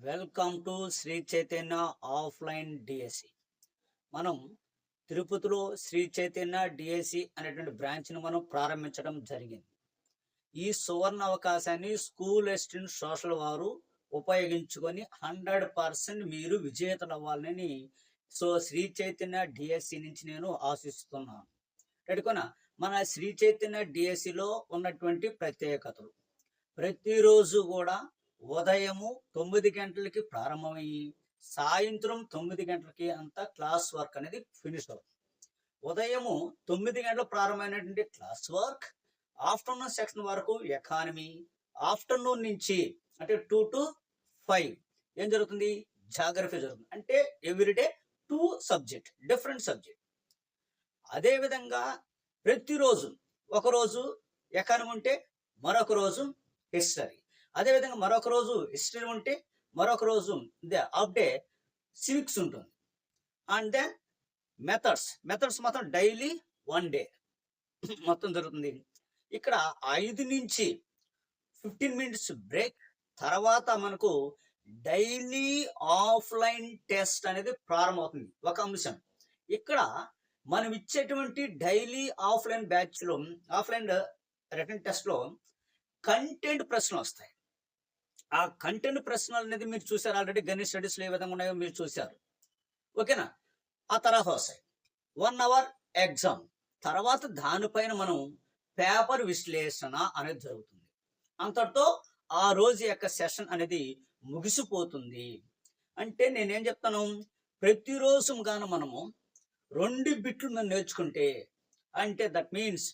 Welcome to Shri Chaitanya offline DSC. మనం తిరుపతిలో Shri Chaitanya DSC అనేటువంటి బ్రాంచ్ను మనం ప్రారంభించడం జరిగింది. ఈ సువర్ణ అవకాశాన్ని స్కూల్ అసిస్టెంట్ సోషల్ వారు ఉపయోగించుకొని 100% మీరు విజేతలు అవ్వాలని శ్రీ చైతన్య డిఎస్సి నుంచి నేను ఆశిస్తున్నాను. రెడీకోనా? మన శ్రీ చైతన్య డిఎస్సిలో ఉన్నటువంటి ప్రత్యేకతలు ప్రతిరోజు కూడా ఉదయము 9 గంటలకి ప్రారంభమయ్యి సాయంత్రం 9 గంటలకి అంతా క్లాస్ వర్క్ అనేది ఫినిష్ అవుతుంది. ఉదయము 9 గంటలకు ప్రారంభమైనటువంటి క్లాస్ వర్క్ ఆఫ్టర్నూన్ సెక్షన్ వరకు ఎకానమీ, ఆఫ్టర్నూన్ నుంచి అంటే 2 to 5 ఏం జరుగుతుంది? జాగ్రఫీ జరుగుతుంది. అంటే ఎవ్రీడే 2 సబ్జెక్ట్, డిఫరెంట్ సబ్జెక్ట్. అదేవిధంగా ప్రతిరోజు ఒకరోజు ఎకానమీ ఉంటే మరొక రోజు హిస్టరీ, అదేవిధంగా మరొక రోజు హిస్టరీ ఉంటే మరొక రోజు హాఫ్ డే సివిక్స్ ఉంటుంది. అండ్ దెన్ మెథడ్స్ మాత్రం డైలీ 1 డే మొత్తం జరుగుతుంది. ఇక్కడ 5 నుంచి 15 మినిట్స్ బ్రేక్ తర్వాత మనకు డైలీ ఆఫ్లైన్ టెస్ట్ అనేది ప్రారంభమవుతుంది. ఒక అంశం ఇక్కడ మనం ఇచ్చేటువంటి డైలీ ఆఫ్లైన్ బ్యాచ్లో ఆఫ్లైన్ రిటర్న్ టెస్ట్లో కంటెంట్ ప్రశ్నలు వస్తాయి. ఆ కంటెంట్ ప్రశ్నలు అనేది మీరు చూసారు ఆల్రెడీ. గణిత స్టడీస్లో ఏ విధంగా ఉన్నాయో మీరు చూశారు. ఓకేనా? ఆ తర్వాత వస్తాయి 1 అవర్ ఎగ్జామ్. తర్వాత దానిపైన మనం పేపర్ విశ్లేషణ అనేది జరుగుతుంది. అంతటితో ఆ రోజు యొక్క సెషన్ అనేది ముగిసిపోతుంది. అంటే నేనేం చెప్తాను, ప్రతిరోజు గాను మనము 2 బిట్లు మనం నేర్చుకుంటే అంటే దట్ మీన్స్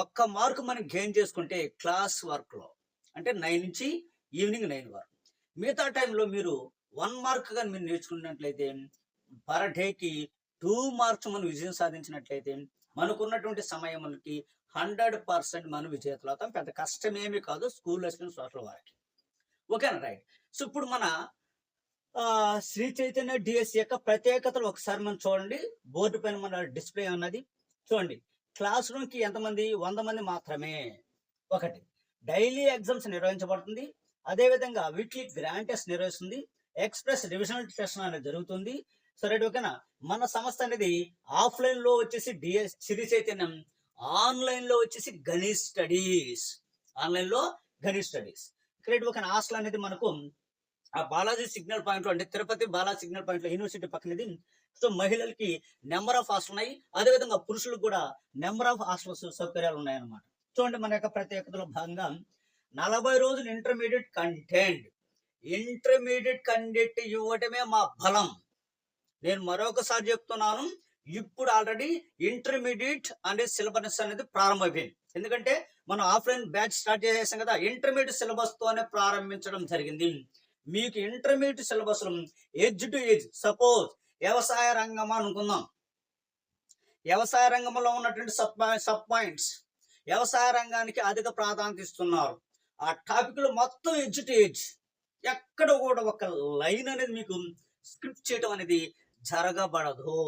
1 మార్కు మనం గెయిన్ చేసుకుంటే క్లాస్ వర్క్లో అంటే 9 నుంచి ఈవినింగ్ 9 వరకు, మిగతా టైంలో మీరు 1 మార్క్ కానీ మీరు నేర్చుకున్నట్లయితే పర్ డేకి 2 మార్క్స్ మనం విజయం సాధించినట్లయితే మనకున్నటువంటి సమయానికి 100% మనం విజేతలు అవుతాం. పెద్ద కష్టమేమీ కాదు స్కూల్ అసిస్టెంట్ సోషల్ వారికి. ఓకేనా? రైట్. సో ఇప్పుడు మన శ్రీ చైతన్య డిఎస్సి యొక్క ప్రత్యేకతలు ఒకసారి మనం చూడండి. బోర్డు పైన మన డిస్ప్లే ఉన్నది చూడండి. క్లాస్ రూమ్కి ఎంతమంది? 100 మంది మాత్రమే. ఒకటి, డైలీ ఎగ్జామ్స్ నిర్వహించబడుతుంది. అదేవిధంగా వీక్లీ గ్రాండ్ టెస్ట్ నిర్వహిస్తుంది. ఎక్స్ప్రెస్ రివిజనల్ టెస్ట్ అనేది జరుగుతుంది. So right. ఓకేనా? మన సంస్థ అనేది ఆఫ్లైన్ లో వచ్చేసి శ్రీ చైతన్యం, ఆన్లైన్ లో వచ్చేసి గణిత స్టడీస్. ఆన్లైన్ లో గణిత స్టడీస్. రైట్. ఓకేనా? హాస్టల్ అనేది మనకు ఆ బాలాజీ సిగ్నల్ పాయింట్ లో అంటే తిరుపతి బాలాజీ సిగ్నల్ పాయింట్ లో యూనివర్సిటీ పక్కనది. సో మహిళలకి నెంబర్ ఆఫ్ హాస్టల్ ఉన్నాయి. అదేవిధంగా పురుషులకు కూడా నెంబర్ ఆఫ్ హాస్టల్ సౌకర్యాలు ఉన్నాయన్నమాట. చూడండి, మన యొక్క ప్రత్యేకతలో భాగంగా 40 రోజులు ఇంటర్మీడియట్ కంటెంట్ ఇవ్వటమే మా బలం. నేను మరొకసారి చెప్తున్నాను, ఇప్పుడు ఆల్రెడీ ఇంటర్మీడియట్ అనే సిలబస్ అనేది ప్రారంభమైపోయింది. ఎందుకంటే మనం ఆఫ్లైన్ బ్యాచ్ స్టార్ట్ చేసేసాం కదా, ఇంటర్మీడియట్ సిలబస్ తోనే ప్రారంభించడం జరిగింది. మీకు intermediate syllabus edge to edge, suppose వ్యవసాయ రంగం అనుకుందాం. వ్యవసాయ రంగంలో ఉన్నటువంటి సబ్ పాయింట్స్, వ్యవసాయ రంగానికి అధిక ప్రాధాన్యత ఇస్తున్నారు. ఆ టాపిక్ లో మొత్తం ఎడ్జ్ టు ఎడ్జ్, ఎక్కడ కూడా ఒక లైన్ అనేది మీకు స్క్రిప్ట్ చేయడం అనేది జరగబడదు.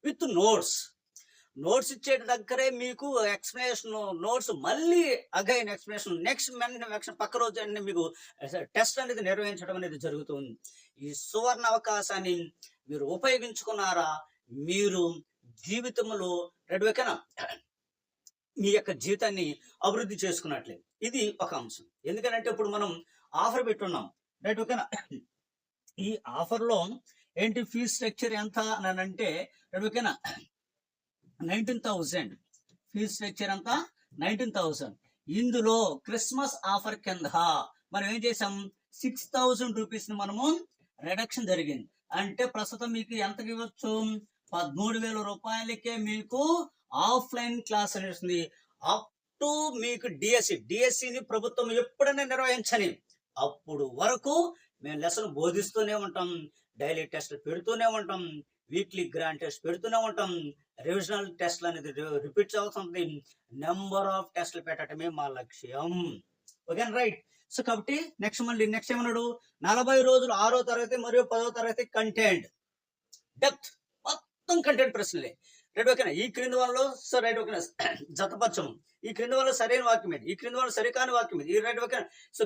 విత్ నోట్స్ ఇచ్చే దగ్గరే మీకు ఎక్స్ప్లెనేషన్ నోట్స్, మళ్ళీ అగైన్ ఎక్స్ప్లెనేషన్, నెక్స్ట్ పక్క రోజు అన్ని మీకు టెస్ట్ అనేది నిర్వహించడం అనేది జరుగుతుంది. ఈ సువర్ణ అవకాశాన్ని మీరు ఉపయోగించుకున్నారా? మీరు జీవితంలో రెడీకేనా మీ యొక్క జీవితాన్ని అభివృద్ధి చేసుకున్నట్లే. ఇది ఒక అంశం. ఎందుకంటే ఇప్పుడు మనం ఆఫర్ పెట్టున్నాం. రైట్. ఓకేనా? ఈ ఆఫర్లో ఏంటి ఫీజ్ స్ట్రక్చర్ ఎంత అని అంటే ఓకేనా 19,000 ఫీజ్ స్ట్రక్చర్ అంతా 19,000. ఇందులో క్రిస్మస్ ఆఫర్ కింద మనం ఏం చేసాం, 6,000 రూపీస్ ని మనము రిడక్షన్ జరిగింది. అంటే ప్రస్తుతం మీకు ఎంతకి ఇవ్వచ్చు? 13,000 రూపాయలకే మీకు ఆఫ్లైన్ క్లాస్ అనేది అప్ టు మీకు డిఎస్సిని ప్రభుత్వం ఎప్పుడైనా నిర్వహించని అప్పుడు వరకు మేము లెసన్ బోధిస్తూనే ఉంటాం, డైలీ టెస్ట్ పెడుతూనే ఉంటాం, వీక్లీ గ్రాండ్ టెస్ట్ పెడుతూనే ఉంటాం, రివిజనల్ టెస్ట్లు అనేది రిపీట్ అవుతుంది. నెంబర్ ఆఫ్ టెస్ట్లు పెట్టడమే మా లక్ష్యం. Okay right. సో కాబట్టి నెక్స్ట్ ఏమన్నాడు, 40 రోజులు 6వ తరగతి మరియు 10వ తరగతి కంటెంట్ డెప్త్ మొత్తం కంటెంట్ ప్రశ్నలే. రైట్ ఓకేనా. ఈ క్రింది వాళ్ళలో సో రైట్ ఓకేనా జతపరచము. ఈ క్రింది వాళ్ళలో సరైన వాక్యం ఏది? ఈ క్రింది వాళ్ళలో సరికాని వాక్యం ఏది? ఈ రైట్ ఓకేనా. సో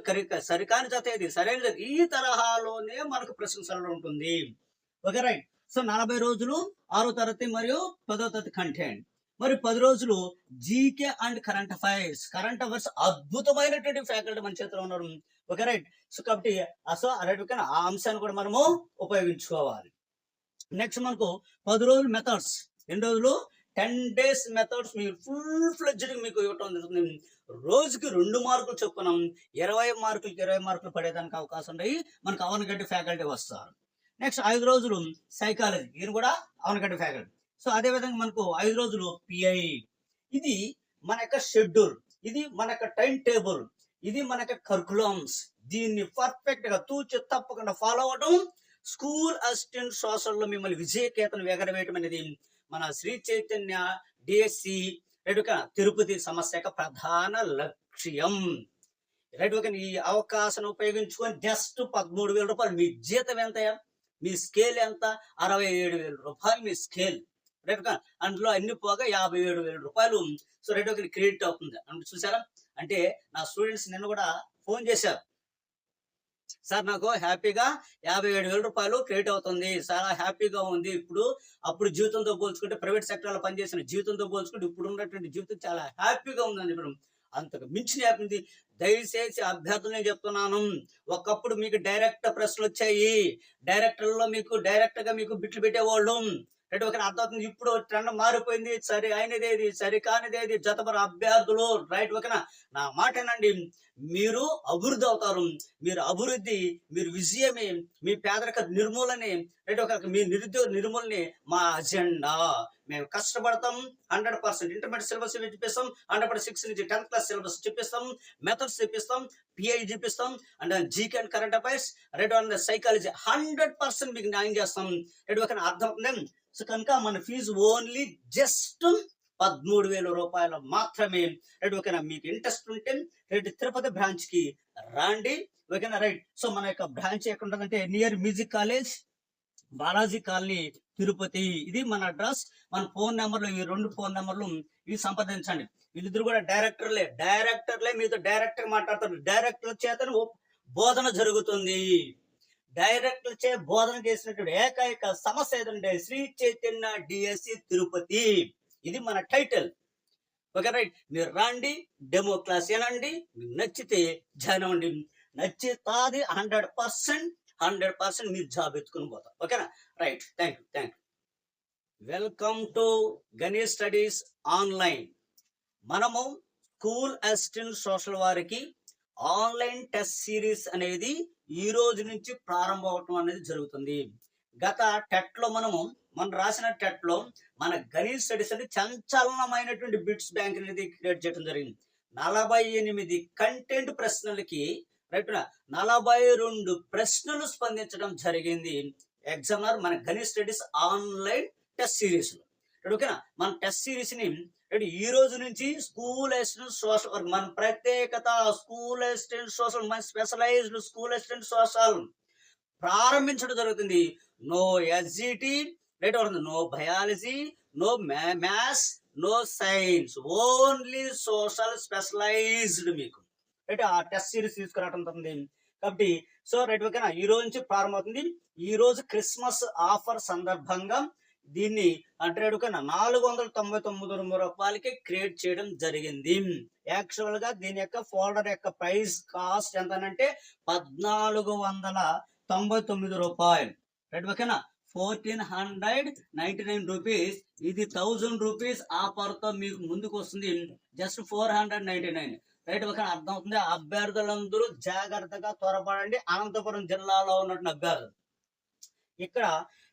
సరికాని జత ఏది? సరైన జత. ఈ తరహాలోనే మనకు ప్రశంసలు ఉంటుంది. Okay right. సో 40 రోజులు 6వ తరగతి మరియు 10వ తరగతి కంటెంట్. మరి 10 రోజులు GK and current affairs. Current affairs అద్భుతమైనటువంటి ఫ్యాకల్టీ మన చేతిలో ఉన్నారు. Okay right. సో కాబట్టి రైట్ ఓకేనా ఆ అంశాన్ని కూడా మనము ఉపయోగించుకోవాలి. నెక్స్ట్ మనకు 10 రోజులు మెథడ్స్. ఎన్ని రోజులు? 10 days మెథడ్స్ మీరు ఫుల్ ఫ్లెడ్జ్డ్ మీకు ఇవ్వటం జరుగుతుంది. రోజుకి 2 మార్కులు చొప్పున 20 మార్కులకి 20 మార్కులు పడేదానికి అవకాశం ఉన్నాయి. మనకు అవనగడ్డి ఫ్యాకల్టీ వస్తారు. నెక్స్ట్ 5 రోజులు సైకాలజీ. ఈయన కూడా అవనగడ్డి ఫ్యాకల్టీ. సో అదే విధంగా మనకు 5 రోజులు పిఐ. ఇది మన యొక్క షెడ్యూల్, ఇది మన యొక్క టైం టేబుల్, ఇది మన యొక్క కరికులమ్స్. దీన్ని పర్ఫెక్ట్ గా తూచి తప్పకుండా ఫాలో అవడం, స్కూల్ అసిస్టెంట్ సోషల్లో మిమ్మల్ని విజయకేతను ఎగరవేయటం అనేది మన Shri Chaitanya DSC right okay Tirupati సంస్థ యొక్క ప్రధాన లక్ష్యం. Right okay. ఈ అవకాశాన్ని ఉపయోగించుకొని జస్ట్ 13,000 రూపాయలు. మీ జీతం ఎంత? మీ స్కేల్ ఎంత? 67,000 రూపాయలు మీ స్కేల్. Right okay. అందులో అన్ని పోగా 57,000 రూపాయలు సో రైట్ ఓకే క్రెడిట్ అవుతుంది. అంటే చూసారా, అంటే నా స్టూడెంట్స్ నిన్న కూడా ఫోన్ చేశారు, సార్ నాకు హ్యాపీగా 57,000 రూపాయలు క్రెడిట్ అవుతుంది, చాలా హ్యాపీగా ఉంది. అప్పుడు జీవితంతో పోల్చుకుంటే, ప్రైవేట్ సెక్టర్ లో పనిచేసిన జీవితంతో పోల్చుకుంటే ఇప్పుడు ఉన్నటువంటి జీవితం చాలా హ్యాపీగా ఉందని చెప్పడం, అంతకు మించిన హ్యాపీ ఉంది. దయచేసి అభ్యర్థులు నేను చెప్తున్నాను, ఒకప్పుడు మీకు డైరెక్ట్ ప్రశ్నలు వచ్చాయి, డైరెక్టర్లో మీకు డైరెక్ట్ గా మీకు బిట్లు పెట్టేవాళ్ళు. రైట్ ఓకే అర్థమవుతుంది. ఇప్పుడు ట్రెండ్ మారిపోయింది. సరి అయినదేది సరి కానిదేది జతపర అభ్యర్థులు. రైట్ ఓకేనా. నా మాట ఏనండి, మీరు అభివృద్ధి అవుతారు. మీరు అభివృద్ధి, మీరు విజయమే, మీ పేదరిక నిర్మూలనే, రైట్ ఓకే మీ నిరుద్యోగ నిర్మూలనే మా అజెండా. మేము కష్టపడతాం. 100% ఇంటర్మీడియట్ సిలబస్ చెప్పిస్తాం, 100% 6 నుంచి 10th క్లాస్ సిలబస్ చెప్పిస్తాం, మెథడ్స్ చెప్పిస్తాం, పిఐ చూపిస్తాం, and GK and current affairs, right and psychology 100% మీకు న్యాయం చేస్తాం. రైట్ ఓకే అర్థమవుతుంది. సో కనుక మన ఫీజు ఓన్లీ జస్ట్ 13,000 రూపాయలు మాత్రమే. రైట్ ఓకేనా. మీకు ఇంట్రెస్ట్ ఉంటే రైట్ తిరుపతి బ్రాంచ్ కి రండి. ఓకేనా రైట్. సో మన యొక్క బ్రాంచ్ ఎక్కడ ఉంటుందంటే near music college, Balaji colony, Tirupati. ఇది మన అడ్రస్. మన ఫోన్ నెంబర్లు, ఈ 2 ఫోన్ నెంబర్లు ఇవి సంప్రదించండి. వీళ్ళిద్దరు కూడా డైరెక్టర్లే మీతో డైరెక్ట్ గా మాట్లాడతారు. డైరెక్టర్ చేత బోధన జరుగుతుంది. డైరెక్టర్ చే బోధన చేసినటువంటి ఏకైక సమస్య ఏదంటే శ్రీ చైతన్య డిఎస్సి తిరుపతి. ఇది మన టైటిల్. Okay right. మీరు రండి, డెమో క్లాస్ ఏనండి, మీకు నచ్చితే జాయిన్ అవ్వండి. నచ్చితాది 100% మీరు జాబ్ ఎత్తుకుని పోతారు. ఓకేనా right. Thank you. Welcome to Ganesh studies online. మనము స్కూల్ అసిస్టెంట్ సోషల్ వారికి ఆన్లైన్ టెస్ట్ సిరీస్ అనేది ఈ రోజు నుంచి ప్రారంభం అవటం అనేది జరుగుతుంది. గత టెట్ లో మనం రాసిన టెట్ లో మన గణేష్ స్టడీస్ అనేది సంచలనమైనటువంటి బిట్స్ బ్యాంక్ అనేది క్రియేట్ చేయడం జరిగింది. 48 కంటెంట్ ప్రశ్నలకి రైట్ 42 ప్రశ్నలు స్పందించడం జరిగింది. ఎగ్జామినర్ మన Ganesh studies online test series లో. ఓకేనా. మన టెస్ట్ సిరీస్ ని ఈ రోజు నుంచి స్కూల్ అసిస్టెంట్ సోషల్ వర్క్ మన ప్రత్యేకత, స్కూల్ అసిస్టెంట్ సోషల్, మన స్పెషలైజ్డ్ స్కూల్ అసిస్టెంట్ సోషల్ ప్రారంభించడం జరుగుతుంది. నో ఎస్జిటి రైట్ అవుతుంది, no biology, no maths, no science, only social specialised మీకు రైట్ ఆ టెస్ట్ సిరీస్ తీసుకురావడం అవుతుంది. కాబట్టి సో రైట్ ఓకేనా ఈ రోజు నుంచి ప్రారంభమవుతుంది. ఈ రోజు క్రిస్మస్ ఆఫర్ సందర్భంగా దీన్ని అంటే 499 రూపాయలకి క్రియేట్ చేయడం జరిగింది. యాక్చువల్ గా దీని యొక్క ఫోల్డర్ యొక్క ప్రైస్ కాస్ట్ ఎంత అంటే 1,499 రూపాయలు. రైట్ ఓకేనా. 1,499 రూపీస్. ఇది 1,000 రూపీస్ ఆఫర్ తో మీకు ముందుకు వస్తుంది. జస్ట్ 499. రైట్ ఓకే అర్థం అవుతుంది. అభ్యర్థులందరూ జాగ్రత్తగా త్వరపడండి. అనంతపురం జిల్లాలో ఉన్నటువంటి అభ్యర్థులు. ఇక్కడ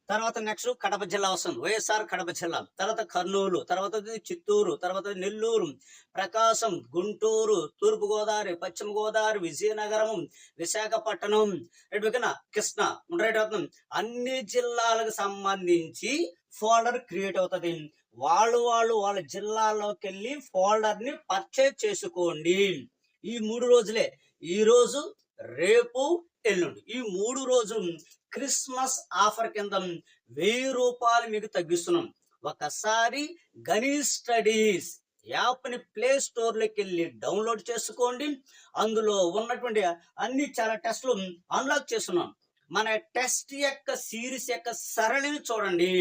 తర్వాత నెక్స్ట్ కడప జిల్లా వస్తుంది, వైఎస్ఆర్ కడప జిల్లా. తర్వాత కర్నూలు, తర్వాత చిత్తూరు, తర్వాత నెల్లూరు, ప్రకాశం, గుంటూరు, తూర్పు గోదావరి, పశ్చిమ గోదావరి, విజయనగరం, విశాఖపట్నం, రైట్ ఓకేనా, కృష్ణ రైట్ అవుతుంది. అన్ని జిల్లాలకు సంబంధించి ఫోల్డర్ క్రియేట్ అవుతుంది. వాళ్ళ జిల్లాలోకి వెళ్ళి ఫోల్డర్ ని పర్చేజ్ చేసుకోండి. ఈ 3 రోజులే, ఈ రోజు, రేపు, ఎల్లుండి, ఈ 3 రోజులు క్రిస్మస్ ఆఫర్ కింద 1,000 రూపాయలు మీకు తగ్గిస్తున్నాం. ఒకసారి గని స్టడీస్ యాప్ని ప్లే స్టోర్లోకి వెళ్ళి డౌన్లోడ్ చేసుకోండి. అందులో ఉన్నటువంటి అన్ని చాలా టెస్టులు అన్లాక్ చేస్తున్నాం. మన టెస్ట్ యొక్క సిరీస్ యొక్క సరళిని చూడండి.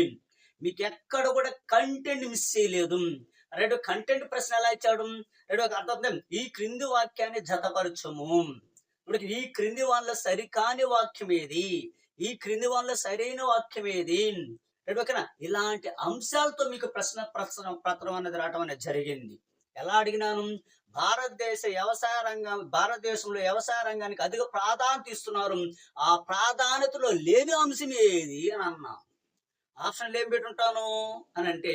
మీకు ఎక్కడ కూడా కంటెంట్ మిస్ చేయలేదు. రెండు కంటెంట్ ప్రశ్న ఎలా ఇచ్చాడు, రెండు ఒక అర్థం ఈ క్రింది వాక్యాన్ని జతపరచము. ఇప్పుడు ఈ క్రింది వాళ్ళ సరికాని వాక్యం ఏది, ఈ క్రింది వాళ్ళ సరైన వాక్యం ఏది, ఓకేనా, ఇలాంటి అంశాలతో మీకు ప్రశ్న పత్రం అనేది రావడం అనేది జరిగింది. ఎలా అడిగినాను, భారతదేశంలో వ్యవసాయ రంగానికి అధిక ప్రాధాన్యత ఇస్తున్నారు, ఆ ప్రాధాన్యతలో లేని అంశం ఏది అని అన్నా. ఆప్షన్లు ఏం పెట్టుంటాను అని అంటే,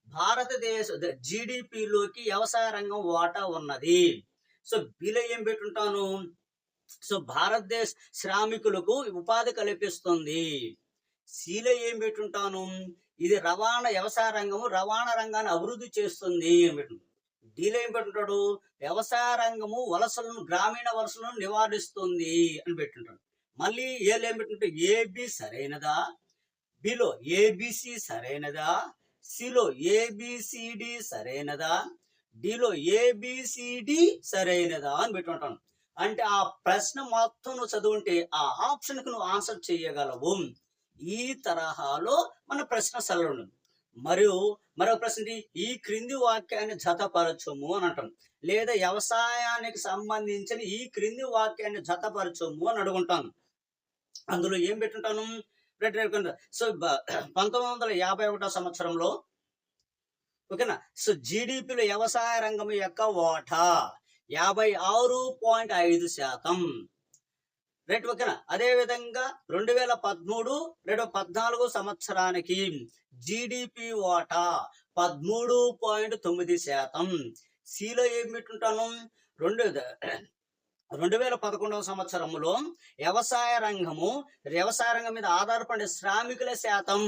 భారతదేశ జీడిపిలోకి వ్యవసాయ రంగం వాటా ఉన్నది. సో బిలో ఏం పెట్టుంటాను, సో భారతదేశ శ్రామికులకు ఉపాధి కల్పిస్తుంది. సీలో ఏం పెట్టుంటాను, ఇది వ్యవసాయ రంగము రవాణా రంగాన్ని అభివృద్ధి చేస్తుంది అని పెట్టుంటాడు. డీలో ఏం పెట్టుంటాడు, వ్యవసాయ రంగము గ్రామీణ వలసలను నివారిస్తుంది అని పెట్టుంటాడు. మళ్ళీ ఏలో ఏం పెట్టుంటే ఏబి సరైనదా, బిలో ఏబిసి సరైనదా, సిలో ఏబిసిడి సరైనదా, డిలో ఏబిసిడి సరైనదా అని పెట్టుంటాను. అంటే ఆ ప్రశ్న మొత్తం నువ్వు చదువుంటే ఆ ఆప్షన్కు నువ్వు ఆన్సర్ చేయగలవు. ఈ తరహాలో మన ప్రశ్న సరళి. మరియు మరో ప్రశ్న, ఈ క్రింది వాక్యాన్ని జతపరచము అని అంటాం. లేదా వ్యవసాయానికి సంబంధించిన ఈ క్రింది వాక్యాన్ని జతపరచము అని అడుగుంటాను. అందులో ఏం పెట్టుంటాను, సో 1951 సంవత్సరంలో, ఓకేనా, సో జీడిపిలో వ్యవసాయ రంగం యొక్క వాటా 56.5%. రైట్, ఓకేనా. అదేవిధంగా 2013-14 సంవత్సరానికి జీడిపి వాటా 13.9%. సిలో ఏం పెట్టుంటాను, 2011 సంవత్సరంలో వ్యవసాయ రంగం మీద ఆధారపడే శ్రామికుల శాతం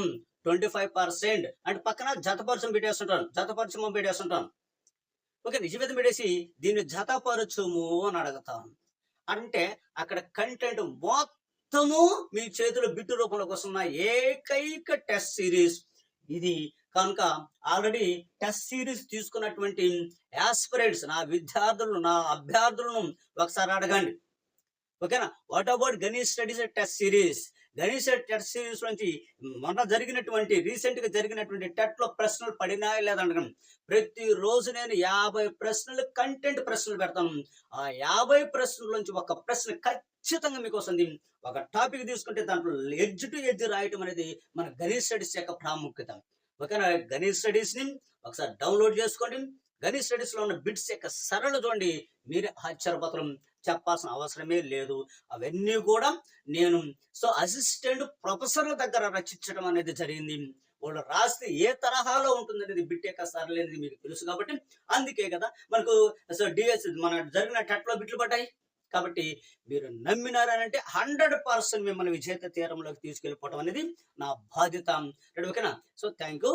25%. అంటే పక్కన జతపరచం పెట్టేస్తుంటాను. ఓకే, నిజమేతం పెట్టేసి దీన్ని జతపరచుము అని అడుగుతాను. అంటే అక్కడ కంటెంట్ మొత్తము మీ చేతిలో బిట్టు రూపంలోకి వస్తున్న ఏకైక టెస్ట్ సిరీస్ ఇది. కనుక ఆల్రెడీ టెస్ట్ సిరీస్ తీసుకున్నటువంటి యాస్పిరెంట్స్, నా అభ్యర్థులను ఒకసారి అడగండి. ఓకేనా, what about Ganesh studies test series? Ganesh test series నుంచి రీసెంట్ గా జరిగినటువంటి టెట్ లో ప్రశ్నలు పడినాయా లేదా అడగండి. ప్రతిరోజు నేను 50 ప్రశ్నలు కంటెంట్ ప్రశ్నలు పెడతాను. ఆ 50 ప్రశ్నల నుంచి ఒక ప్రశ్న ఖచ్చితంగా మీకు వస్తుంది. ఒక టాపిక్ తీసుకుంటే దాంట్లో ఎడ్జ్ టు ఎడ్జ్ రాయటం అనేది మన గణేష్ స్టడీస్ యొక్క ప్రాముఖ్యత. ఓకేనా, గణేష్ స్టడీస్ ని ఒకసారి డౌన్లోడ్ చేసుకోండి. గణేష్ స్టడీస్ లో ఉన్న బిట్స్ యొక్క సరళ చూడండి, మీరే ఆశ్చర్యపోతారు, చెప్పాల్సిన అవసరమే లేదు. అవన్నీ కూడా నేను అసిస్టెంట్ ప్రొఫెసర్ల దగ్గర రచించడం అనేది జరిగింది. వాళ్ళు రాస్తే ఏ తరహాలో ఉంటుంది అనేది బిట్ యొక్క సరళ అనేది మీకు తెలుసు కాబట్టి, అందుకే కదా మనకు డిఎస్ మన జరిగిన టెట్ లో బిట్లు పడ్డాయి. కాబట్టి మీరు నమ్మినారనంటే 100% మిమ్మల్ని విజేత తీరంలోకి తీసుకెళ్ళిపోవడం అనేది నా బాధ్యత. ఓకేనా, సో థ్యాంక్ యూ.